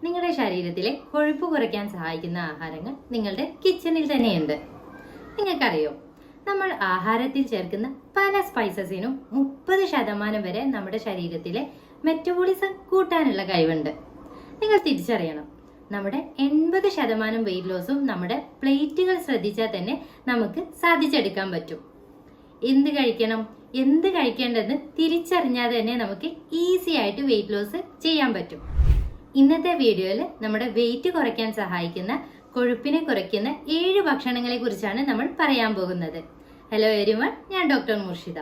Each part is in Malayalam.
നിങ്ങളുടെ ശരീരത്തിലെ കൊഴുപ്പ് കുറയ്ക്കാൻ സഹായിക്കുന്ന ആഹാരങ്ങൾ നിങ്ങളുടെ കിച്ചണിൽ തന്നെയുണ്ട്. നിങ്ങൾക്കറിയോ, നമ്മൾ ആഹാരത്തിൽ ചേർക്കുന്ന പല സ്പൈസസിനും 30% വരെ നമ്മുടെ ശരീരത്തിലെ മെറ്റബോളിസം കൂട്ടാനുള്ള കഴിവുണ്ട്. നിങ്ങൾ തിരിച്ചറിയണം, നമ്മുടെ 80% വെയിറ്റ് ലോസും നമ്മുടെ പ്ലേറ്റുകൾ ശ്രദ്ധിച്ചാൽ തന്നെ നമുക്ക് സാധിച്ചെടുക്കാൻ പറ്റും. എന്ത് കഴിക്കണം, എന്ത് കഴിക്കേണ്ടതെന്ന് തിരിച്ചറിഞ്ഞാൽ തന്നെ നമുക്ക് ഈസി ആയിട്ട് വെയിറ്റ് ലോസ് ചെയ്യാൻ പറ്റും. ഇന്നത്തെ വീഡിയോയിൽ നമ്മുടെ വെയിറ്റ് കുറയ്ക്കാൻ സഹായിക്കുന്ന കൊഴുപ്പിനെ കുറയ്ക്കുന്ന 7 ഭക്ഷണങ്ങളെ കുറിച്ചാണ് നമ്മൾ പറയാൻ പോകുന്നത്. ഹലോ എവരിവൺ, ഞാൻ ഡോക്ടർ മുർഷിദ.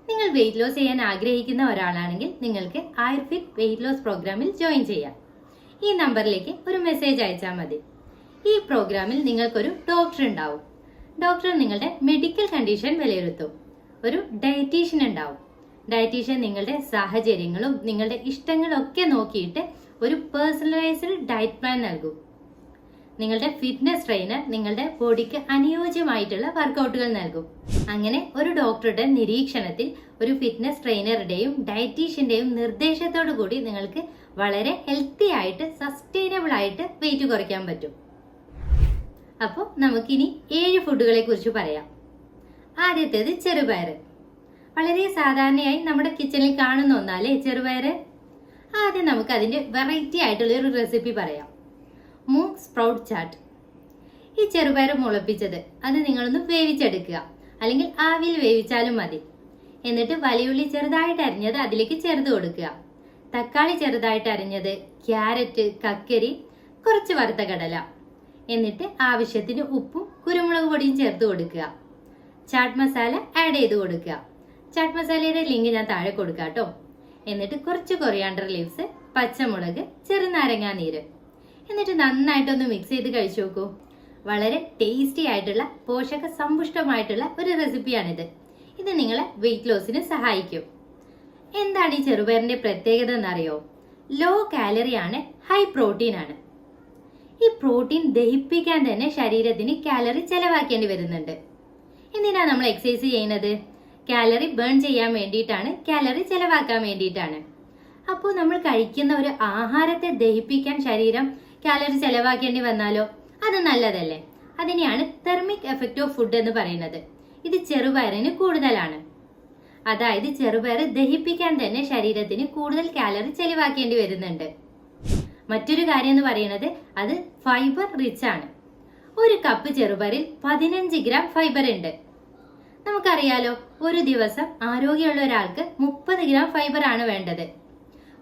നിങ്ങൾ വെയിറ്റ് ലോസ് ചെയ്യാൻ ആഗ്രഹിക്കുന്ന ഒരാളാണെങ്കിൽ നിങ്ങൾക്ക് ആയുർവേദ് വെയിറ്റ് ലോസ് പ്രോഗ്രാമിൽ ജോയിൻ ചെയ്യാം. ഈ നമ്പറിലേക്ക് ഒരു മെസ്സേജ് അയച്ചാൽ മതി. ഈ പ്രോഗ്രാമിൽ നിങ്ങൾക്കൊരു ഡോക്ടർ ഉണ്ടാവും. ഡോക്ടർ നിങ്ങളുടെ മെഡിക്കൽ കണ്ടീഷൻ വിലയിരുത്തും. ഒരു ഡയറ്റീഷ്യൻ ഉണ്ടാവും. ഡയറ്റീഷ്യൻ നിങ്ങളുടെ സാഹചര്യങ്ങളും നിങ്ങളുടെ ഇഷ്ടങ്ങളും ഒക്കെ നോക്കിയിട്ട് ഒരു പേഴ്സണലൈസ്ഡ് ഡയറ്റ് പ്ലാൻ നൽകും. നിങ്ങളുടെ ഫിറ്റ്നസ് ട്രെയിനർ നിങ്ങളുടെ ബോഡിക്ക് അനുയോജ്യമായിട്ടുള്ള വർക്കൗട്ടുകൾ നൽകും. അങ്ങനെ ഒരു ഡോക്ടറുടെ നിരീക്ഷണത്തിൽ ഒരു ഫിറ്റ്നസ് ട്രെയിനറുടെയും ഡയറ്റീഷ്യന്റെയും നിർദ്ദേശത്തോടു കൂടി നിങ്ങൾക്ക് വളരെ ഹെൽത്തി ആയിട്ട് സസ്റ്റൈനബിൾ ആയിട്ട് വെയിറ്റ് കുറയ്ക്കാൻ പറ്റും. അപ്പോൾ നമുക്കിനി 7 ഫുഡുകളെ കുറിച്ച് പറയാം. ആദ്യത്തേത് ചെറുപയർ. വളരെ സാധാരണയായി നമ്മുടെ കിച്ചണിൽ കാണുന്ന ഒന്നാലേ ചെറുപയർ. ആദ്യം നമുക്ക് അതിന്റെ വെറൈറ്റി ആയിട്ടുള്ള ഒരു റെസിപ്പി പറയാം. മൂങ് സ്പ്രൗട്ട് ചാട്ട്. ഈ ചെറുപയർ മുളപ്പിച്ചത് അത് നിങ്ങളൊന്ന് വേവിച്ചെടുക്കുക, അല്ലെങ്കിൽ ആവിയിൽ വേവിച്ചാലും മതി. എന്നിട്ട് വലിയുള്ളി ചെറുതായിട്ട് അരിഞ്ഞത് അതിലേക്ക് ചേർത്ത് കൊടുക്കുക. തക്കാളി ചെറുതായിട്ട് അരിഞ്ഞത്, ക്യാരറ്റ്, കക്കരി, കുറച്ച് വറുത്ത കടല. എന്നിട്ട് ആവശ്യത്തിന് ഉപ്പും കുരുമുളക് പൊടിയും ചേർത്ത് കൊടുക്കുക. ചാട്ട് മസാല ആഡ് ചെയ്ത് കൊടുക്കുക. ചാട്ട് മസാലയുടെ ലിങ്ക് ഞാൻ താഴെ കൊടുക്കാം കേട്ടോ. എന്നിട്ട് കുറച്ച് കൊറിയാണ്ടർ ലീവ്സ്, പച്ചമുളക്, ചെറുനാരങ്ങാ നീര്. എന്നിട്ട് നന്നായിട്ടൊന്ന് മിക്സ് ചെയ്ത് കഴിച്ചു നോക്കൂ. വളരെ ടേസ്റ്റി ആയിട്ടുള്ള പോഷക സമ്പുഷ്ടമായിട്ടുള്ള ഒരു റെസിപ്പിയാണിത്. ഇത് നിങ്ങളെ വെയിറ്റ് ലോസിന് സഹായിക്കും. എന്താണ് ഈ ചെറുപയറിന്റെ പ്രത്യേകത എന്നറിയോ? ലോ കാലറി ആണ്, ഹൈ പ്രോട്ടീൻ ആണ്. ഈ പ്രോട്ടീൻ ദഹിപ്പിക്കാൻ തന്നെ ശരീരത്തിന് കാലറി ചെലവാക്കേണ്ടി വരുന്നുണ്ട്. എന്തിനാ നമ്മൾ എക്സസൈസ് ചെയ്യുന്നത്? കാലറി ബേൺ ചെയ്യാൻ വേണ്ടിയിട്ടാണ്, കാലറി ചെലവാക്കാൻ വേണ്ടിയിട്ടാണ്. അപ്പോൾ നമ്മൾ കഴിക്കുന്ന ഒരു ആഹാരത്തെ ദഹിപ്പിക്കാൻ ശരീരം കാലറി ചെലവാക്കേണ്ടി വന്നാലോ? അത് നല്ലതല്ലേ? അതിനെയാണ് തെർമിക് എഫക്റ്റ് ഓഫ് ഫുഡ് എന്ന് പറയുന്നത്. ഇത് ചെറുപയറിന് കൂടുതലാണ്. അതായത് ചെറുപയർ ദഹിപ്പിക്കാൻ തന്നെ ശരീരത്തിന് കൂടുതൽ കാലറി ചെലവാക്കേണ്ടി വരുന്നുണ്ട്. മറ്റൊരു കാര്യം എന്ന് പറയുന്നത് അത് ഫൈബർ റിച്ച് ആണ്. ഒരു കപ്പ് ചെറുപയറിൽ 15 ഗ്രാം ഫൈബർ ഉണ്ട്. നമുക്കറിയാലോ, ഒരു ദിവസം ആരോഗ്യമുള്ള ഒരാൾക്ക് 30 ഗ്രാം ഫൈബർ ആണ് വേണ്ടത്.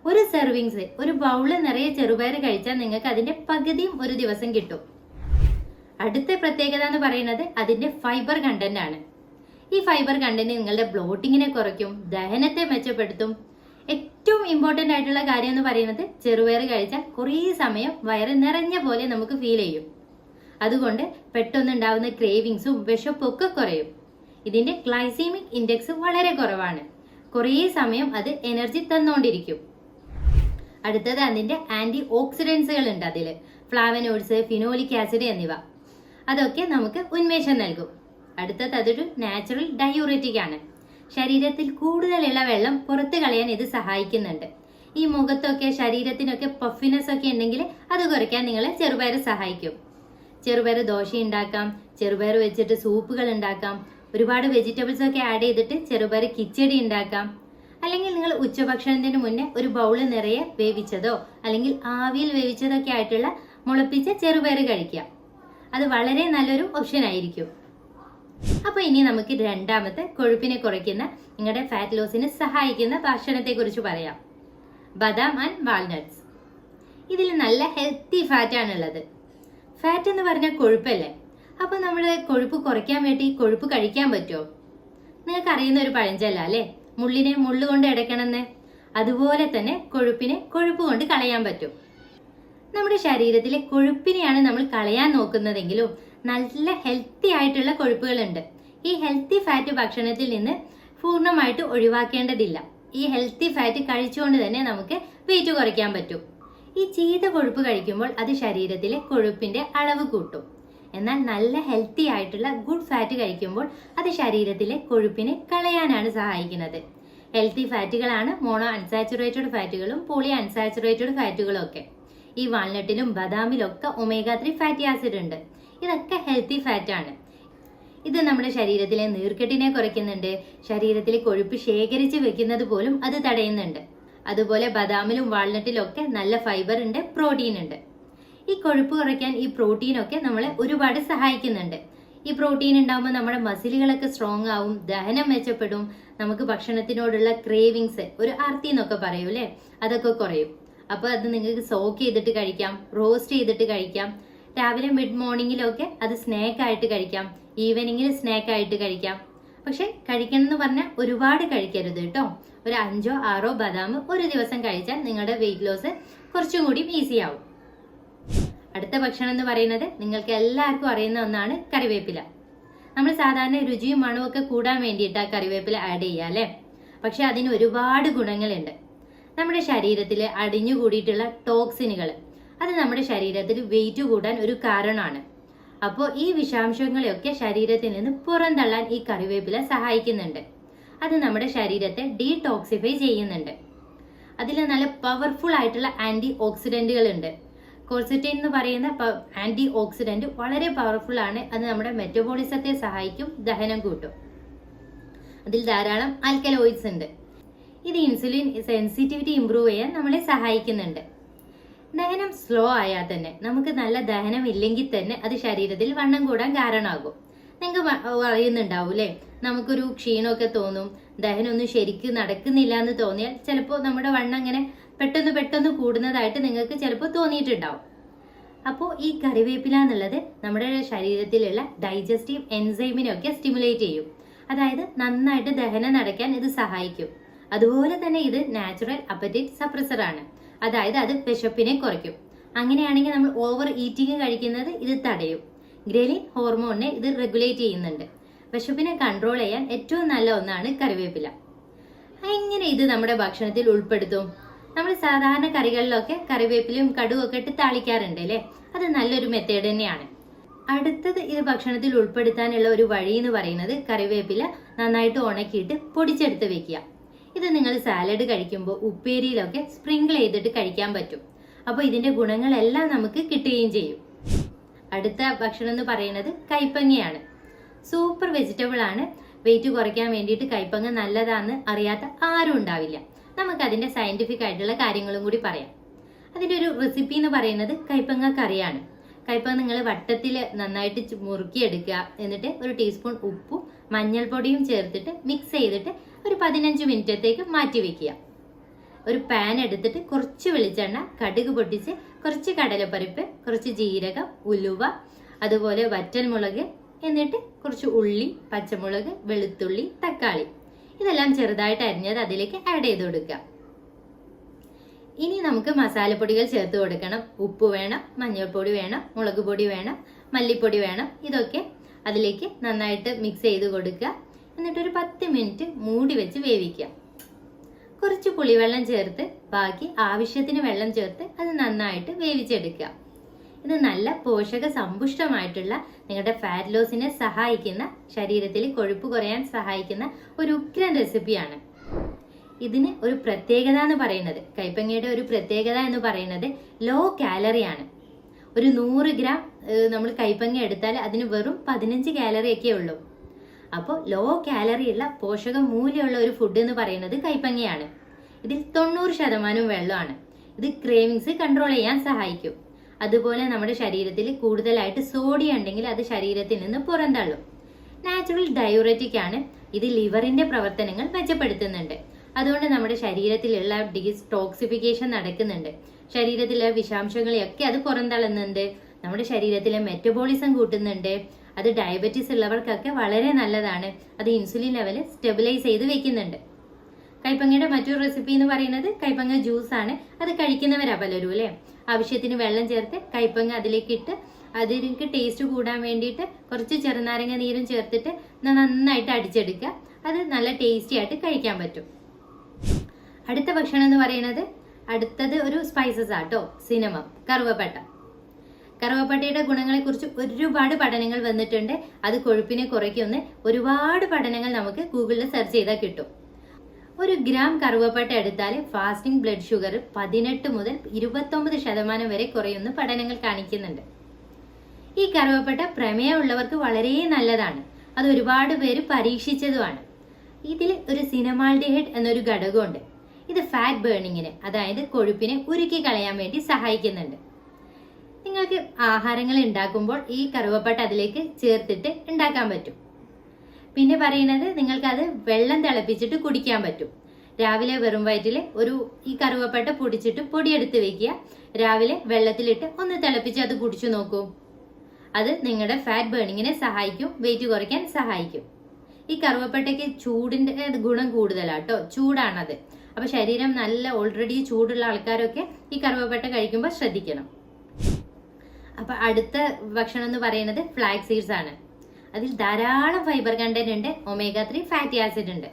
ഒരു സെർവിങ്സ്, ഒരു ബൗള് നിറയെ ചെറുപയർ കഴിച്ചാൽ നിങ്ങൾക്ക് അതിന്റെ പകുതിയും ഒരു ദിവസം കിട്ടും. അടുത്ത പ്രത്യേകത എന്ന് പറയുന്നത് അതിന്റെ ഫൈബർ കണ്ടന്റ് ആണ്. ഈ ഫൈബർ കണ്ടന്റ് നിങ്ങളുടെ ബ്ലോട്ടിങ്ങിനെ കുറയ്ക്കും, ദഹനത്തെ മെച്ചപ്പെടുത്തും. ഏറ്റവും ഇമ്പോർട്ടന്റ് ആയിട്ടുള്ള കാര്യം എന്ന് പറയുന്നത് ചെറുപയർ കഴിച്ചാൽ കുറേ സമയം വയറ് നിറഞ്ഞ പോലെ നമുക്ക് ഫീൽ ചെയ്യും. അതുകൊണ്ട് പെട്ടെന്നുണ്ടാവുന്ന ക്രേവിങ്സും വിശപ്പും ഒക്കെ കുറയും. ഇതിന്റെ ഗ്ലൈസീമിക് ഇൻഡെക്സ് വളരെ കുറവാണ്. കുറേ സമയം അത് എനർജി തന്നുകൊണ്ടിരിക്കും. അടുത്തത് അതിന്റെ ആന്റി ഓക്സിഡൻസുകൾ ഉണ്ട്. അതില് ഫ്ലാവനോയിഡ്സ്, ഫിനോളിക് ആസിഡ് എന്നിവ. അതൊക്കെ നമുക്ക് ഉന്മേഷം നൽകും. അടുത്തത് അതൊരു നാച്ചുറൽ ഡയൂററ്റിക് ആണ്. ശരീരത്തിൽ കൂടുതലുള്ള വെള്ളം പുറത്തു കളയാൻ ഇത് സഹായിക്കുന്നുണ്ട്. ഈ മുഖത്തൊക്കെ ശരീരത്തിനൊക്കെ പഫിനെസ് ഒക്കെ ഉണ്ടെങ്കിൽ അത് കുറയ്ക്കാൻ നിങ്ങളെ ചെറുപയർ സഹായിക്കും. ചെറുപയർ ദോശ ഉണ്ടാക്കാം, ചെറുപയർ വെച്ചിട്ട് സൂപ്പുകൾ ഉണ്ടാക്കാം, ഒരുപാട് വെജിറ്റബിൾസ് ഒക്കെ ആഡ് ചെയ്തിട്ട് ചെറുപയർ കിച്ചടി ഉണ്ടാക്കാം. അല്ലെങ്കിൽ നിങ്ങൾ ഉച്ചഭക്ഷണത്തിന് മുന്നേ ഒരു ബൗള് നിറയെ വേവിച്ചതോ അല്ലെങ്കിൽ ആവിയിൽ വേവിച്ചതൊക്കെ ആയിട്ടുള്ള മുളപ്പിച്ച ചെറുപയർ കഴിക്കാം. അത് വളരെ നല്ലൊരു ഓപ്ഷൻ ആയിരിക്കും. അപ്പൊ ഇനി നമുക്ക് രണ്ടാമത്തെ കൊഴുപ്പിനെ കുറയ്ക്കുന്ന, നിങ്ങളുടെ ഫാറ്റ് ലോസിന് സഹായിക്കുന്ന ഭക്ഷണത്തെ കുറിച്ച് പറയാം. ബദാം ആൻഡ് വാൾനട്ട്സ്. ഇതിൽ നല്ല ഹെൽത്തി ഫാറ്റ് ആണുള്ളത്. ഫാറ്റ് എന്ന് പറഞ്ഞാൽ കൊഴുപ്പല്ലേ? അപ്പൊ നമ്മൾ കൊഴുപ്പ് കുറയ്ക്കാൻ വേണ്ടി കൊഴുപ്പ് കഴിക്കാൻ പറ്റുമോ? നിങ്ങൾക്ക് അറിയുന്ന ഒരു പഴഞ്ചൊല്ല അല്ലേ, മുള്ളിനെ മുള്ളുകൊണ്ട് അടയ്ക്കണമെന്ന്. അതുപോലെ തന്നെ കൊഴുപ്പിനെ കൊഴുപ്പ് കൊണ്ട് കളയാൻ പറ്റും. നമ്മുടെ ശരീരത്തിലെ കൊഴുപ്പിനെയാണ് നമ്മൾ കളയാൻ നോക്കുന്നതെങ്കിലും നല്ല ഹെൽത്തി ആയിട്ടുള്ള കൊഴുപ്പുകളുണ്ട്. ഈ ഹെൽത്തി ഫാറ്റ് ഭക്ഷണത്തിൽ നിന്ന് പൂർണ്ണമായിട്ട് ഒഴിവാക്കേണ്ടതില്ല. ഈ ഹെൽത്തി ഫാറ്റ് കഴിച്ചുകൊണ്ട് തന്നെ നമുക്ക് വെയിറ്റ് കുറയ്ക്കാൻ പറ്റും. ഈ ചീത്ത കൊഴുപ്പ് കഴിക്കുമ്പോൾ അത് ശരീരത്തിലെ കൊഴുപ്പിന്റെ അളവ് കൂട്ടും. എന്നാൽ നല്ല ഹെൽത്തി ആയിട്ടുള്ള ഗുഡ് ഫാറ്റ് കഴിക്കുമ്പോൾ അത് ശരീരത്തിലെ കൊഴുപ്പിനെ കളയാനാണ് സഹായിക്കുന്നത്. ഹെൽത്തി ഫാറ്റുകളാണ് മോണോ അൺസാച്ചുറേറ്റഡ് ഫാറ്റുകളും പോളി അൺസാച്ചുറേറ്റഡ് ഫാറ്റുകളും ഒക്കെ. ഈ വാൾനട്ടിലും ബദാമിലും ഒക്കെ omega-3 ഫാറ്റി ആസിഡ് ഉണ്ട്. ഇതൊക്കെ ഹെൽത്തി ഫാറ്റ് ആണ്. ഇത് നമ്മുടെ ശരീരത്തിലെ നീർക്കെട്ടിനെ കുറയ്ക്കുന്നുണ്ട്. ശരീരത്തിലെ കൊഴുപ്പ് ശേഖരിച്ച് വെക്കുന്നത് പോലും അത് തടയുന്നുണ്ട്. അതുപോലെ ബദാമിലും വാൾനട്ടിലും ഒക്കെ നല്ല ഫൈബർ ഉണ്ട്, പ്രോട്ടീൻ ഉണ്ട്. ഈ കൊഴുപ്പ് കുറയ്ക്കാൻ ഈ പ്രോട്ടീനൊക്കെ നമ്മളെ ഒരുപാട് സഹായിക്കുന്നുണ്ട്. ഈ പ്രോട്ടീൻ ഉണ്ടാകുമ്പോൾ നമ്മുടെ മസിലുകളൊക്കെ സ്ട്രോങ് ആവും, ദഹനം മെച്ചപ്പെടും, നമുക്ക് ഭക്ഷണത്തിനോടുള്ള ക്രേവിങ്സ്, ഒരു ആർത്തി എന്നൊക്കെ പറയൂലേ, അതൊക്കെ കുറയും. അപ്പൊ അത് നിങ്ങൾക്ക് സോക്ക് ചെയ്തിട്ട് കഴിക്കാം, റോസ്റ്റ് ചെയ്തിട്ട് കഴിക്കാം, രാവിലെ മിഡ് മോർണിംഗിലൊക്കെ അത് സ്നാക്ക് ആയിട്ട് കഴിക്കാം, ഈവനിങ്ങിൽ സ്നാക്ക് ആയിട്ട് കഴിക്കാം. പക്ഷെ കഴിക്കണം എന്ന് പറഞ്ഞാൽ ഒരുപാട് കഴിക്കരുത് കേട്ടോ. ഒരു 5 or 6 ബദാം ഒരു ദിവസം കഴിച്ചാൽ നിങ്ങളുടെ വെയിറ്റ് ലോസ് കുറച്ചും കൂടി ഈസി ആവും. അടുത്ത ഭക്ഷണം എന്ന് പറയുന്നത് നിങ്ങൾക്ക് എല്ലാവർക്കും അറിയുന്ന ഒന്നാണ് കറിവേപ്പില. നമ്മൾ സാധാരണ രുചിയും മണവും ഒക്കെ കൂടാൻ വേണ്ടിയിട്ട് കറിവേപ്പില ആഡ് ചെയ്യുക അല്ലേ. പക്ഷെ അതിന് ഒരുപാട് ഗുണങ്ങളുണ്ട്. നമ്മുടെ ശരീരത്തിൽ അടിഞ്ഞുകൂടിയിട്ടുള്ള ടോക്സിനുകൾ അത് നമ്മുടെ ശരീരത്തിൽ വെയിറ്റ് കൂടാൻ ഒരു കാരണമാണ്. അപ്പോൾ ഈ വിഷാംശങ്ങളെയൊക്കെ ശരീരത്തിൽ നിന്ന് പുറന്തള്ളാൻ ഈ കറിവേപ്പില സഹായിക്കുന്നുണ്ട്. അത് നമ്മുടെ ശരീരത്തെ ഡീടോക്സിഫൈ ചെയ്യുന്നുണ്ട്. അതിൽ നല്ല പവർഫുൾ ആയിട്ടുള്ള ആന്റി ഓക്സിഡന്റുകൾ ഉണ്ട്. കോർസെറ്റൈൻ എന്ന് പറയുന്ന ആന്റി ഓക്സിഡന്റ് വളരെ പവർഫുൾ ആണ്. അത് നമ്മുടെ മെറ്റബോളിസത്തെ സഹായിക്കും, ദഹനം കൂട്ടും. അതിൽ ധാരാളം ആൽക്കലോയിഡ്സ് ഉണ്ട്. ഇത് ഇൻസുലിൻ സെൻസിറ്റിവിറ്റി ഇംപ്രൂവ് ചെയ്യാൻ നമ്മളെ സഹായിക്കുന്നുണ്ട്. ദഹനം സ്ലോ ആയാൽ തന്നെ, നമുക്ക് നല്ല ദഹനം ഇല്ലെങ്കിൽ തന്നെ അത് ശരീരത്തിൽ വണ്ണം കൂടാൻ കാരണമാകും. നിങ്ങൾക്ക് അറിയുന്നുണ്ടാവൂലേ, നമുക്കൊരു ക്ഷീണമൊക്കെ തോന്നും, ദഹനം ഒന്നും ശരിക്കും നടക്കുന്നില്ല എന്ന് തോന്നിയാൽ ചിലപ്പോൾ നമ്മുടെ വണ്ണം അങ്ങനെ പെട്ടെന്ന് കൂടുന്നതായിട്ട് നിങ്ങൾക്ക് ചിലപ്പോൾ തോന്നിയിട്ടുണ്ടാവും. അപ്പോൾ ഈ കറിവേപ്പില എന്നുള്ളത് നമ്മുടെ ശരീരത്തിലുള്ള ഡൈജസ്റ്റീവ് എൻസൈമിനെയൊക്കെ സ്റ്റിമുലേറ്റ് ചെയ്യും. അതായത് നന്നായിട്ട് ദഹനം നടക്കാൻ ഇത് സഹായിക്കും. അതുപോലെ തന്നെ ഇത് നാച്ചുറൽ അപ്പറ്റൈറ്റ് സപ്രസർ ആണ്. അതായത് അത് വിശപ്പിനെ കുറയ്ക്കും. അങ്ങനെയാണെങ്കിൽ നമ്മൾ ഓവർ ഈറ്റിംഗ് കഴിക്കുന്നത് ഇത് തടയും. ഗ്രേലിൻ ഹോർമോണിനെ ഇത് റെഗുലേറ്റ് ചെയ്യുന്നുണ്ട്. വിശപ്പിനെ കൺട്രോൾ ചെയ്യാൻ ഏറ്റവും നല്ല ഒന്നാണ് കറിവേപ്പില. എങ്ങനെ ഇത് നമ്മുടെ ഭക്ഷണത്തിൽ ഉൾപ്പെടുത്തും? നമ്മൾ സാധാരണ കറികളിലൊക്കെ കറിവേപ്പിലയും കടുവും ഒക്കെ ഇട്ട് താളിക്കാറുണ്ട് അല്ലേ. അത് നല്ലൊരു മെത്തേഡ് തന്നെയാണ്. അടുത്തത് ഇത് ഭക്ഷണത്തിൽ ഉൾപ്പെടുത്താനുള്ള ഒരു വഴി എന്ന് പറയുന്നത് കറിവേപ്പില നന്നായിട്ട് ഉണക്കിയിട്ട് പൊടിച്ചെടുത്ത് വെക്കുക. ഇത് നിങ്ങൾ സാലഡ് കഴിക്കുമ്പോൾ ഉപ്പേരിയിലൊക്കെ സ്പ്രിങ്കിൾ ചെയ്തിട്ട് കഴിക്കാൻ പറ്റും. അപ്പോൾ ഇതിന്റെ ഗുണങ്ങളെല്ലാം നമുക്ക് കിട്ടുകയും ചെയ്യും. അടുത്ത ഭക്ഷണം എന്ന് പറയുന്നത് കൈപ്പങ്ങയാണ്. സൂപ്പർ വെജിറ്റബിൾ ആണ്. വെയിറ്റ് കുറയ്ക്കാൻ വേണ്ടിയിട്ട് കൈപ്പങ്ങ നല്ലതാണെന്ന് അറിയാത്ത ആരും ഉണ്ടാവില്ല. നമുക്ക് അതിന്റെ സയന്റിഫിക് ആയിട്ടുള്ള കാര്യങ്ങളും കൂടി പറയാം. അതിന്റെ ഒരു റെസിപ്പി എന്ന് പറയുന്നത് കൈപ്പങ്ങ കറിയാണ്. കൈപ്പങ്ങ നിങ്ങൾ വട്ടത്തിൽ നന്നായിട്ട് മുറുക്കിയെടുക്കുക. എന്നിട്ട് ഒരു ടീസ്പൂൺ ഉപ്പും മഞ്ഞൾപ്പൊടിയും ചേർത്തിട്ട് മിക്സ് ചെയ്തിട്ട് ഒരു 15 മിനിറ്റത്തേക്ക് മാറ്റി വെക്കുക. ഒരു പാൻ എടുത്തിട്ട് കുറച്ച് വെളിച്ചെണ്ണ, കടുക് പൊട്ടിച്ച്, കുറച്ച് കടലപ്പരിപ്പ്, കുറച്ച് ജീരകം, ഉലുവ, അതുപോലെ വറ്റൽമുളക്, എന്നിട്ട് കുറച്ച് ഉള്ളി, പച്ചമുളക്, വെളുത്തുള്ളി, തക്കാളി, ഇതെല്ലാം ചെറുതായിട്ട് അരിഞ്ഞത് അതിലേക്ക് ആഡ് ചെയ്ത് കൊടുക്കുക. ഇനി നമുക്ക് മസാലപ്പൊടികൾ ചേർത്ത് കൊടുക്കണം. ഉപ്പ് വേണം, മഞ്ഞൾപ്പൊടി വേണം, മുളക് പൊടി വേണം, മല്ലിപ്പൊടി വേണം. ഇതൊക്കെ അതിലേക്ക് നന്നായിട്ട് മിക്സ് ചെയ്ത് കൊടുക്കുക. എന്നിട്ടൊരു 10 മിനിറ്റ് മൂടി വെച്ച് വേവിക്കുക. കുറച്ച് പുളിവെള്ളം ചേർത്ത് ബാക്കി ആവശ്യത്തിന് വെള്ളം ചേർത്ത് അത് നന്നായിട്ട് വേവിച്ചെടുക്കുക. ഇത് നല്ല പോഷക സമ്പുഷ്ടമായിട്ടുള്ള നിങ്ങളുടെ ഫാറ്റ് ലോസിനെ സഹായിക്കുന്ന, ശരീരത്തിൽ കൊഴുപ്പ് കുറയാൻ സഹായിക്കുന്ന ഒരു ഉഗ്രൻ റെസിപ്പിയാണ്. ഇതിന് ഒരു പ്രത്യേകത എന്ന് പറയുന്നത്, കൈപ്പങ്ങയുടെ ഒരു പ്രത്യേകത എന്ന് പറയുന്നത് ലോ കാലറിയാണ്. ഒരു 100 ഗ്രാം നമ്മൾ കൈപ്പങ്ങ എടുത്താൽ അതിന് വെറും 15 കാലറി ഒക്കെ ഉള്ളൂ. അപ്പോൾ ലോ കാലറി ഉള്ള പോഷക മൂല്യമുള്ള ഒരു ഫുഡ് എന്ന് പറയുന്നത് കൈപ്പങ്ങയാണ്. ഇതിൽ 90% വെള്ളമാണ്. ഇത് ക്രേവിങ്സ് കൺട്രോൾ ചെയ്യാൻ സഹായിക്കും. അതുപോലെ നമ്മുടെ ശരീരത്തിൽ കൂടുതലായിട്ട് സോഡിയം ഉണ്ടെങ്കിൽ അത് ശരീരത്തിൽ നിന്ന് പുറന്തള്ളും. നാച്ചുറൽ ഡയൂററ്റിക് ആണ്. ഇത് ലിവറിന്റെ പ്രവർത്തനങ്ങൾ മെച്ചപ്പെടുത്തുന്നുണ്ട്. അതുകൊണ്ട് നമ്മുടെ ശരീരത്തിലുള്ള ഡീടോക്സിഫിക്കേഷൻ നടക്കുന്നുണ്ട്. ശരീരത്തിലെ വിഷാംശങ്ങളെയൊക്കെ അത് പുറന്തള്ളുന്നുണ്ട്. നമ്മുടെ ശരീരത്തിലെ മെറ്റബോളിസം കൂട്ടുന്നുണ്ട്. അത് ഡയബറ്റീസ് ഉള്ളവർക്കൊക്കെ വളരെ നല്ലതാണ്. അത് ഇൻസുലിൻ ലെവല് സ്റ്റെബിലൈസ് ചെയ്ത് വെക്കുന്നുണ്ട്. കൈപ്പങ്ങയുടെ മറ്റൊരു റെസിപ്പി എന്ന് പറയുന്നത് കൈപ്പങ്ങ ജ്യൂസ് ആണ്. അത് കഴിക്കുന്നവരാ പലരും അല്ലേ. ആവശ്യത്തിന് വെള്ളം ചേർത്ത് കൈപ്പങ്ങ അതിലേക്ക് ഇട്ട് അതിലേക്ക് ടേസ്റ്റ് കൂടാൻ വേണ്ടിയിട്ട് കുറച്ച് ചെറുനാരങ്ങ നീരും ചേർത്തിട്ട് നന്നായിട്ട് അടിച്ചെടുക്കുക. അത് നല്ല ടേസ്റ്റി ആയിട്ട് കഴിക്കാൻ പറ്റും. അടുത്ത ഭക്ഷണം എന്ന് പറയുന്നത്, അടുത്തത് ഒരു സ്പൈസസ് ആട്ടോ, സിനമം, കറുവപ്പട്ട. കറുവപ്പട്ടയുടെ ഗുണങ്ങളെക്കുറിച്ച് ഒരുപാട് പഠനങ്ങൾ വന്നിട്ടുണ്ട്. അത് കൊഴുപ്പിനെ കുറയ്ക്കുന്ന ഒരുപാട് പഠനങ്ങൾ നമുക്ക് ഗൂഗിളിൽ സെർച്ച് ചെയ്താൽ കിട്ടും. 1 ഗ്രാം കറുവപ്പട്ട എടുത്താൽ ഫാസ്റ്റിംഗ് ബ്ലഡ് ഷുഗർ 18 മുതൽ 29% വരെ കുറയുന്ന പഠനങ്ങൾ കാണിക്കുന്നുണ്ട്. ഈ കറുവപ്പട്ട പ്രമേയമുള്ളവർക്ക് വളരെ നല്ലതാണ്. അത് ഒരുപാട് പേര് പരീക്ഷിച്ചതുമാണ്. ഇതിൽ ഒരു സിനമാൽഡിഹൈഡ് എന്നൊരു ഘടകമുണ്ട്. ഇത് ഫാറ്റ് ബേണിങ്ങിന്, അതായത് കൊഴുപ്പിനെ ഉരുക്കി കളയാൻ വേണ്ടി സഹായിക്കുന്നുണ്ട്. നിങ്ങൾക്ക് ആഹാരങ്ങൾ ഉണ്ടാക്കുമ്പോൾ ഈ കറുവപ്പട്ട അതിലേക്ക് ചേർത്തിട്ട് ഉണ്ടാക്കാൻ പറ്റും. പിന്നെ പറയുന്നത് നിങ്ങൾക്കത് വെള്ളം തിളപ്പിച്ചിട്ട് കുടിക്കാൻ പറ്റും. രാവിലെ വെറും വയറ്റിൽ ഈ കറുവപ്പട്ട പൊടിച്ചിട്ട് പൊടിയെടുത്ത് വെക്കുക. രാവിലെ വെള്ളത്തിലിട്ട് ഒന്ന് തിളപ്പിച്ച് അത് കുടിച്ചു നോക്കൂ. അത് നിങ്ങളുടെ ഫാറ്റ് ബേണിങ്ങിനെ സഹായിക്കും, വെയിറ്റ് കുറയ്ക്കാൻ സഹായിക്കും. ഈ കറുവപ്പട്ടയ്ക്ക് ചൂടിന്റെ ഗുണം കൂടുതലാട്ടോ, ചൂടാണത്. അപ്പൊ ശരീരം നല്ല ഓൾറെഡി ചൂടുള്ള ആൾക്കാരൊക്കെ ഈ കറുവപ്പട്ട കഴിക്കുമ്പോൾ ശ്രദ്ധിക്കണം. അപ്പൊ അടുത്ത ഭക്ഷണം എന്ന് പറയുന്നത് ഫ്ലാക്സ് സീഡ്സ് ആണ്. അതിൽ ധാരാളം ഫൈബർ കണ്ടന്റ് ഉണ്ട്, omega-3 ഫാറ്റി ആസിഡ് ഉണ്ട്.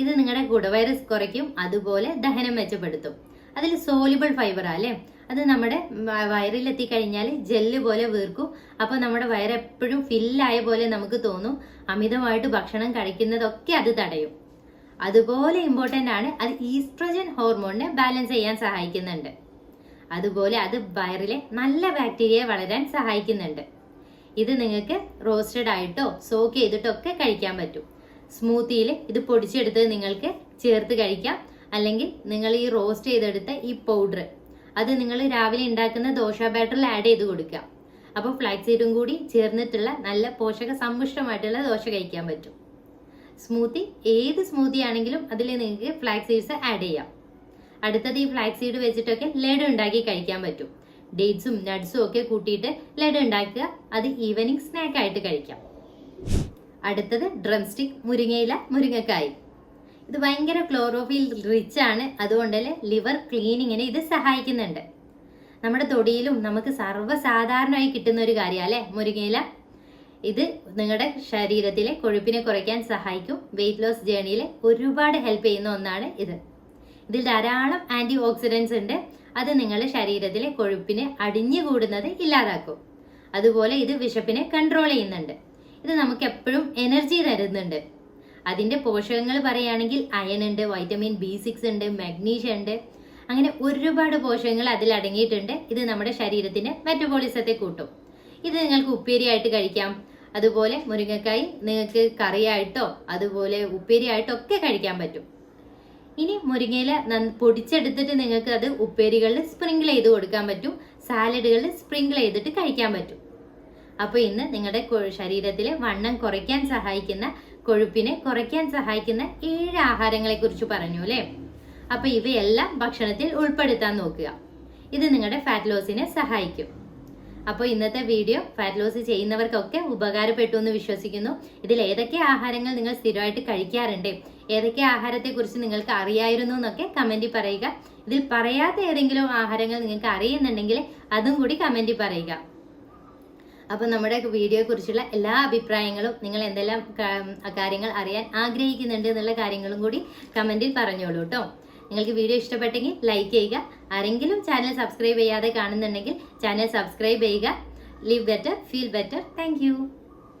ഇത് നിങ്ങളുടെ ഗുഡവയറ് കുറയ്ക്കും, അതുപോലെ ദഹനം മെച്ചപ്പെടുത്തും. അതിൽ സോലിബിൾ ഫൈബർ അല്ലേ, അത് നമ്മുടെ വയറിലെത്തി കഴിഞ്ഞാൽ ജെല്ല് പോലെ വീർക്കും. അപ്പൊ നമ്മുടെ വയറ് എപ്പോഴും ഫില്ലായ പോലെ നമുക്ക് തോന്നും. അമിതമായിട്ട് ഭക്ഷണം കഴിക്കുന്നതൊക്കെ അത് തടയും. അതുപോലെ ഇമ്പോർട്ടന്റ് ആണ്, അത് ഈസ്ട്രജൻ ഹോർമോണിനെ ബാലൻസ് ചെയ്യാൻ സഹായിക്കുന്നുണ്ട്. അതുപോലെ അത് വയറിലെ നല്ല ബാക്ടീരിയ വളരാൻ സഹായിക്കുന്നുണ്ട്. ഇത് നിങ്ങൾക്ക് റോസ്റ്റഡ് ആയിട്ടോ സോക്ക് ചെയ്തിട്ടോ ഒക്കെ കഴിക്കാൻ പറ്റും. സ്മൂത്തിയിൽ ഇത് പൊടിച്ചെടുത്ത് നിങ്ങൾക്ക് ചേർത്ത് കഴിക്കാം. അല്ലെങ്കിൽ നിങ്ങൾ ഈ റോസ്റ്റ് ചെയ്തെടുത്ത ഈ പൗഡർ അത് നിങ്ങൾ രാവിലെ ഉണ്ടാക്കുന്ന ദോശ ബാറ്ററിൽ ആഡ് ചെയ്ത് കൊടുക്കുക. അപ്പോൾ ഫ്ലാക്സ് സീഡും കൂടി ചേർന്നിട്ടുള്ള നല്ല പോഷക സമ്പുഷ്ടമായിട്ടുള്ള ദോശ കഴിക്കാൻ പറ്റും. സ്മൂത്തി, ഏത് സ്മൂത്തി ആണെങ്കിലും അതിൽ നിങ്ങൾക്ക് ഫ്ലാക്സ് സീഡ്സ് ആഡ് ചെയ്യാം. അടുത്തത് ഈ ഫ്ലാക്സ് സീഡ് വെച്ചിട്ടൊക്കെ ലഡു ഉണ്ടാക്കി കഴിക്കാൻ പറ്റും. ഡേറ്റ്സും നട്ട്സും ഒക്കെ കൂട്ടിയിട്ട് ലഡു ഉണ്ടാക്കുക. അത് ഈവനിങ് സ്നാക്ക് ആയിട്ട് കഴിക്കാം. അടുത്തത് ഡ്രം സ്റ്റിക്, മുരിങ്ങയില, മുരിങ്ങക്കായി. ഇത് ഭയങ്കര ക്ലോറോഫിൽ റിച്ച് ആണ്. അതുകൊണ്ട് തന്നെ ലിവർ ക്ലീനിങ്ങിന് ഇത് സഹായിക്കുന്നുണ്ട്. നമ്മുടെ തൊടിയിലും നമുക്ക് സർവ്വസാധാരണമായി കിട്ടുന്ന ഒരു കാര്യമാണ് അല്ലേ മുരിങ്ങയില. ഇത് നിങ്ങളുടെ ശരീരത്തിലെ കൊഴുപ്പിനെ കുറയ്ക്കാൻ സഹായിക്കും. വെയിറ്റ് ലോസ് ജേണിയിൽ ഒരുപാട് ഹെൽപ്പ് ചെയ്യുന്ന ഒന്നാണ് ഇത്. ഇതിൽ ധാരാളം ആന്റി ഓക്സിഡൻസ് ഉണ്ട്. അത് നിങ്ങളുടെ ശരീരത്തിലെ കൊഴുപ്പിനെ അടിഞ്ഞുകൂടുന്നത് ഇല്ലാതാക്കും. അതുപോലെ ഇത് വിശപ്പിനെ കൺട്രോൾ ചെയ്യുന്നുണ്ട്. ഇത് നമുക്ക് എപ്പോഴും എനർജി തരുന്നുണ്ട്. അതിന്റെ പോഷകങ്ങൾ പറയുകയാണെങ്കിൽ അയൺ ഉണ്ട്, വൈറ്റമിൻ B6 ഉണ്ട്, മഗ്നീഷ്യം ഉണ്ട്. അങ്ങനെ ഒരുപാട് പോഷകങ്ങൾ അതിൽ അടങ്ങിയിട്ടുണ്ട്. ഇത് നമ്മുടെ ശരീരത്തിന്റെ മെറ്റബോളിസത്തെ കൂട്ടും. ഇത് നിങ്ങൾക്ക് ഉപ്പേരിയായിട്ട് കഴിക്കാം. അതുപോലെ മുരിങ്ങക്കായി നിങ്ങൾക്ക് കറിയായിട്ടോ അതുപോലെ ഉപ്പേരിയായിട്ടോ ഒക്കെ കഴിക്കാൻ പറ്റും. ഇനി മുരിങ്ങയില പൊടിച്ചെടുത്തിട്ട് നിങ്ങൾക്ക് അത് ഉപ്പേരികളിൽ സ്പ്രിങ്കിൾ ചെയ്ത് കൊടുക്കാൻ പറ്റും. സാലഡുകളിൽ സ്പ്രിങ്കിൾ ചെയ്തിട്ട് കഴിക്കാൻ പറ്റും. അപ്പോൾ ഇന്ന് നിങ്ങളുടെ ശരീരത്തിലെ വണ്ണം കുറയ്ക്കാൻ സഹായിക്കുന്ന, കൊഴുപ്പിനെ കുറയ്ക്കാൻ സഹായിക്കുന്ന 7 ആഹാരങ്ങളെ കുറിച്ച് പറഞ്ഞു അല്ലേ. അപ്പൊ ഇവയെല്ലാം ഭക്ഷണത്തിൽ ഉൾപ്പെടുത്താൻ നോക്കുക. ഇത് നിങ്ങളുടെ ഫാറ്റ് ലോസിനെ സഹായിക്കും. അപ്പോൾ ഇന്നത്തെ വീഡിയോ ഫാറ്റ് ലോസ് ചെയ്യുന്നവർക്കൊക്കെ ഉപകാരപ്പെട്ടു എന്ന് വിശ്വസിക്കുന്നു. ഇതിൽ ഏതൊക്കെ ആഹാരങ്ങൾ നിങ്ങൾ സ്ഥിരമായിട്ട് കഴിക്കാറുണ്ട്, ഏതൊക്കെ ആഹാരത്തെക്കുറിച്ച് നിങ്ങൾക്ക് അറിയായിരുന്നു എന്നൊക്കെ കമന്റിൽ പറയുക. ഇതിൽ പറയാത്ത ഏതെങ്കിലും ആഹാരങ്ങൾ നിങ്ങൾക്ക് അറിയുന്നുണ്ടെങ്കിൽ അതും കൂടി കമന്റിൽ പറയുക. അപ്പോൾ നമ്മുടെ വീഡിയോയെ കുറിച്ചുള്ള എല്ലാ അഭിപ്രായങ്ങളും, നിങ്ങൾ എന്തെല്ലാം കാര്യങ്ങൾ അറിയാൻ ആഗ്രഹിക്കുന്നുണ്ട് എന്നുള്ള കാര്യങ്ങളും കൂടി കമന്റിൽ പറഞ്ഞോളൂ കേട്ടോ. നിങ്ങൾക്ക് വീഡിയോ ഇഷ്ടപ്പെട്ടെങ്കിൽ ലൈക്ക് ചെയ്യുക. ആരെങ്കിലും ചാനൽ സബ്സ്ക്രൈബ് ചെയ്യാതെ കാണുന്നുണ്ടെങ്കിൽ ചാനൽ സബ്സ്ക്രൈബ് ചെയ്യുക. Live better, feel better. Thank